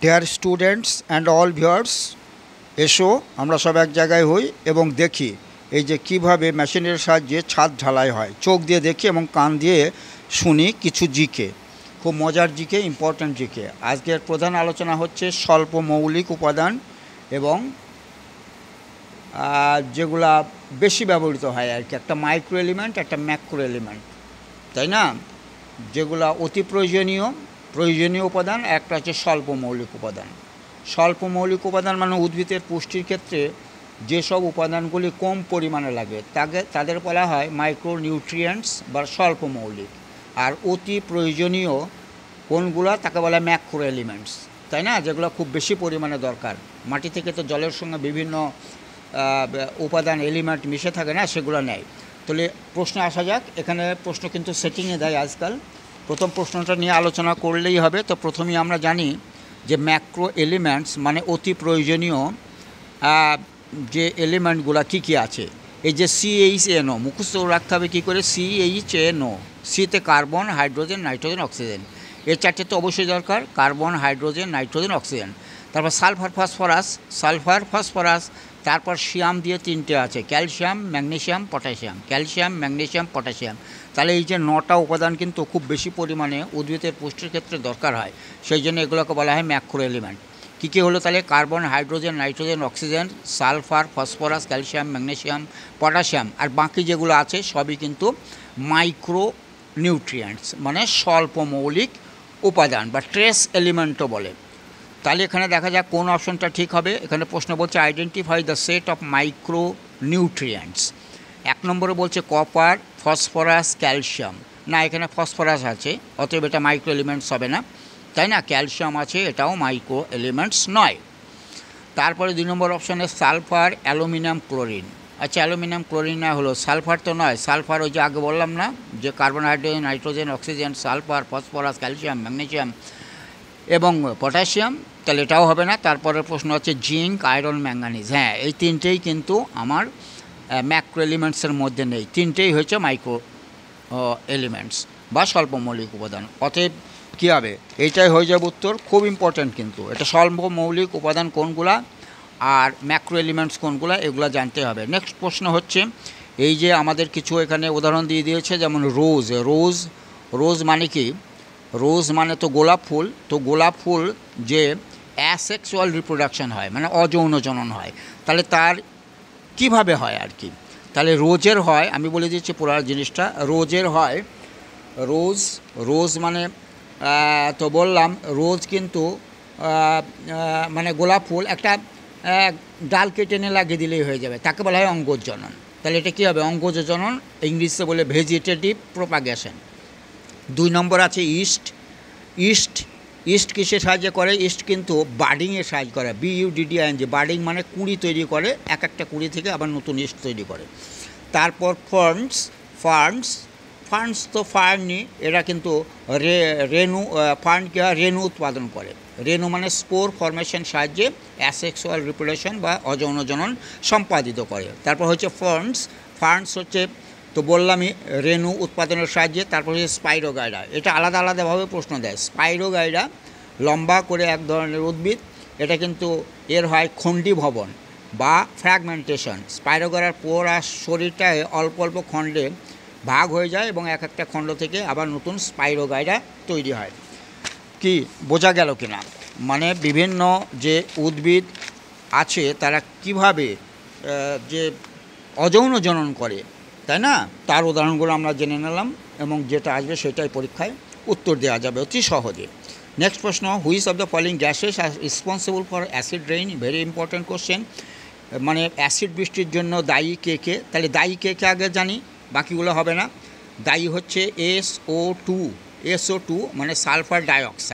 Dear students and all viewers, এসো আমরা সব এক জায়গায় হই এবং দেখি এই যে কিভাবে মেশিনের সাহায্যে ছাদ ঢালাই হয়। চোখ দিয়ে দেখি এবং কান দিয়ে শুনি কিছু জিকে, খুব মজার জিকে, ইম্পর্ট্যান্ট জিকে। আজকের প্রধান আলোচনা হচ্ছে স্বল্প মৌলিক উপাদান এবং যেগুলা বেশি ব্যবহৃত হয় আর কি। একটা মাইক্রো এলিমেন্ট, একটা ম্যাক্রো এলিমেন্ট, তাই না? যেগুলা অতি প্রয়োজনীয় উপাদান, একটা হচ্ছে স্বল্প মৌলিক উপাদান। স্বল্প মৌলিক উপাদান মানে উদ্ভিদের পুষ্টির ক্ষেত্রে যেসব উপাদানগুলি কম পরিমাণে লাগে তাদের বলা হয় মাইক্রো নিউট্রিয়েন্টস বা স্বল্প মৌলিক। আর অতি প্রয়োজনীয় কোনগুলো তাকে বলা হয় ম্যাক্রো এলিমেন্টস, তাই না? যেগুলো খুব বেশি পরিমাণে দরকার। মাটি থেকে তো জলের সঙ্গে বিভিন্ন উপাদান এলিমেন্ট মিশে থাকে না, সেগুলো নেয়। তাহলে প্রশ্নে আসা যাক। এখানে প্রশ্ন কিন্তু সেটিংয়ে দেয় আজকাল। প্রথম প্রশ্নটা নিয়ে আলোচনা করলেই হবে। তো প্রথমেই আমরা জানি যে ম্যাক্রো এলিমেন্টস মানে অতি প্রয়োজনীয় যে এলিমেন্টগুলো কী আছে। এই যে CHNO মুখস্থ রাখতে হবে কী করে, CHNO, সিতে কার্বন, হাইড্রোজেন, নাইট্রোজেন, অক্সিজেন। এই চারটে তো অবশ্যই দরকার, কার্বন, হাইড্রোজেন, নাইট্রোজেন, অক্সিজেন। তারপর সালফার ফসফরাস, তারপর শিয়াম দিয়ে তিনটে আছে, calcium, magnesium, potassium. Calcium, magnesium, potassium. তাহলে এই যে 9টা উপাদান কিন্তু খুব বেশি পরিমাণে উদ্ভিদের পুষ্টির ক্ষেত্রে দরকার হয়, সেই জন্য এগুলোকে বলা হয় ম্যাক্রো এলিমেন্ট। কী কী হলো তাহলে? Carbon, hydrogen, nitrogen, oxygen, sulphur, phosphorus, calcium, magnesium, potassium. আর বাকি যেগুলো আছে সবই কিন্তু মাইক্রো নিউট্রিয়েন্টস মানে স্বল্প মৌলিক উপাদান বা ট্রেস এলিমেন্টও বলে। তাহলে এখানে দেখা যাক কোন অপশনটা ঠিক হবে। এখানে প্রশ্ন বলছে identify the set of micro nutrients. 1 নম্বরে বলছে কপার, ফসফরাস, ক্যালসিয়াম। না, এখানে ফসফরাস আছে, অতএব এটা মাইক্রো এলিমেন্টস হবে না, তাই না? ক্যালসিয়াম আছে, এটাও মাইক্রো এলিমেন্টস নয়। তারপরে 2 নম্বর অপশানে সালফার, অ্যালুমিনিয়াম, ক্লোরিন। আচ্ছা, অ্যালুমিনিয়াম ক্লোরিন না হলো, সালফার তো নয়। সালফার ওই যে আগে বললাম না, যে carbon, hydrogen, nitrogen, oxygen, sulphur, phosphorus, calcium, magnesium এবং পটাশিয়াম, তাহলে এটাও হবে না। তারপরে প্রশ্ন হচ্ছে জিঙ্ক, আয়রন, ম্যাঙ্গানিজ। হ্যাঁ, এই তিনটেই কিন্তু আমার ম্যাক্রো এলিমেন্টসের মধ্যে নেই, তিনটেই হচ্ছে মাইক্রো এলিমেন্টস বা স্বল্প মৌলিক উপাদান। অতএব কী হবে? এইটাই হয়ে যাবে উত্তর। খুব ইম্পর্ট্যান্ট কিন্তু এটা, স্বল্প মৌলিক উপাদান কোনগুলা আর ম্যাক্রো এলিমেন্টস কোনগুলা, এগুলো জানতে হবে। নেক্সট প্রশ্ন হচ্ছে এই যে আমাদের কিছু এখানে উদাহরণ দিয়ে দিয়েছে, যেমন রোজ মানে কি? রোজ মানে তো গোলাপ ফুল। তো গোলাপ ফুল যে অ্যাসেক্সুয়াল রিপ্রোডাকশন হয় মানে অযৌন জনন হয়, তাহলে তার কিভাবে হয় আর কি? তাহলে রোজের হয়, আমি বলে দিচ্ছি পুরো জিনিসটা। রোজের হয়, রোজ মানে তো বললাম রোজ কিন্তু মানে গোলাপ ফুল একটা ডাল কেটে নিয়ে লাগিয়ে দিলেই হয়ে যাবে, তাকে বলা হয় অঙ্গজ জনন। তাহলে এটা কী হবে? অঙ্গজ জনন, ইংলিশে বলে ভেজিটেটিভ প্রোপাগেশন। 2 নম্বর আছে ইস্ট কিসে সাহায্য করে? ইস্ট কিন্তু বার্ডিংয়ে সাহায্য করে, BUDDING। বার্ডিং মানে কুঁড়ি তৈরি করে, এক একটা কুঁড়ি থেকে আবার নতুন ইস্ট তৈরি করে। তারপর ফার্নস তো ফার্নি, এরা কিন্তু রেণু উৎপাদন করে। রেণু মানে স্পোর ফরমেশন সাহায্যে অ্যাসেক্সুয়াল রিপ্রোডাকশন বা অযৌন জনন সম্পাদিত করে। তারপর হচ্ছে ফার্নস হচ্ছে তো বললামই রেণু উৎপাদনের সাহায্যে। তারপর হচ্ছে স্পাইরোগাইরা, এটা আলাদা আলাদাভাবে প্রশ্ন দেয়। স্পাইরোগাইরা লম্বা করে এক ধরনের উদ্ভিদ, এটা কিন্তু এর হয় খণ্ডী ভবন বা ফ্র্যাগমেন্টেশন। স্পাইরোগাইরার পুরো শরীরটায় অল্প অল্প খণ্ডে ভাগ হয়ে যায় এবং এক একটা খণ্ড থেকে আবার নতুন স্পাইরোগাইরা তৈরি হয়। কি বোঝা গেল কিনা? মানে বিভিন্ন যে উদ্ভিদ আছে তারা কিভাবে যে অযৌন জনন করে, তাই না? তার উদাহরণগুলো আমরা জেনে নিলাম এবং যেটা আসবে সেটাই পরীক্ষায় উত্তর দেওয়া যাবে অতি সহজে। নেক্সট প্রশ্ন, which of the following gases R responsible for acid rain? Very important question. মানে অ্যাসিড বৃষ্টির জন্য দায়ী কে? তাহলে দায়ী কে আগে জানি, বাকিগুলো হবে না। দায়ী হচ্ছে SO2 মানে সালফার ডাইঅক্সাইড।